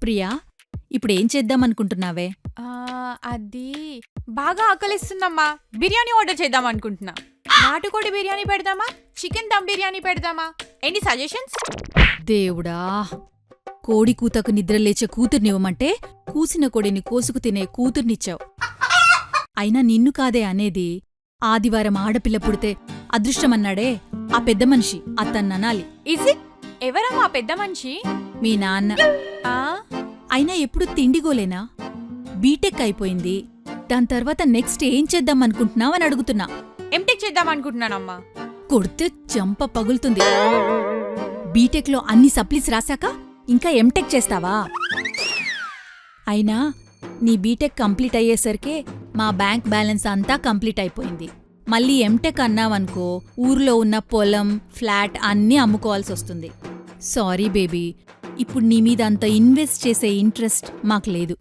ప్రియా, ఇప్పుడేం చేద్దామనుకుంటున్నావే? ఆ, అది బాగా ఆకలిస్తుందమ్మా. బిర్యానీ ఆర్డర్ చేద్దాం అనుకుంటున్నా. నాటుకోడి బిర్యానీ పెడదామా, చికెన్ దమ్ బిర్యానీ పెడదామా? Any suggestions? దేవుడా, కోడి కూతకు నిద్రలేచే కూతుర్నివ్వమంటే కూసిన కోడిని కోసుకు తినే కూతుర్నిచ్చావు. అయినా నిన్ను కాదే అనేది. ఆదివారం ఆడపిల్ల పుడితే అదృష్టమన్నాడే ఆ పెద్ద మనిషి, అతన్ననాలి. Is it? ఎవరమ్మా పెద్ద మనిషి? మీ నాన్న. ఆ, అయినా ఎప్పుడు తిండిగోలేనా? బీటెక్ అయిపోయింది. దాని తర్వాత నెక్స్ట్ ఏం చేద్దామనుకుంటున్నావని అడుగుతున్నా. ఎంటెక్ చేద్దాం అనుకుంటున్నానమ్మా. కొడితే చంప పగులుతుంది. బీటెక్లో అన్ని సప్లీస్ రాశాక ఇంకా ఎంటెక్ చేస్తావా? అయినా నీ బీటెక్ కంప్లీట్ అయ్యేసరికే మా బ్యాంక్ బ్యాలెన్స్ అంతా కంప్లీట్ అయిపోయింది. మళ్ళీ ఎంటెక్ అన్నావనుకో, ఊర్లో ఉన్న పొలం, ఫ్లాట్ అన్నీ అమ్ముకోవాల్సొస్తుంది. సారీ బేబీ, ఇప్పుడు నీ మీద అంత ఇన్వెస్ట్ చేసే ఇంట్రెస్ట్ మాకు లేదు.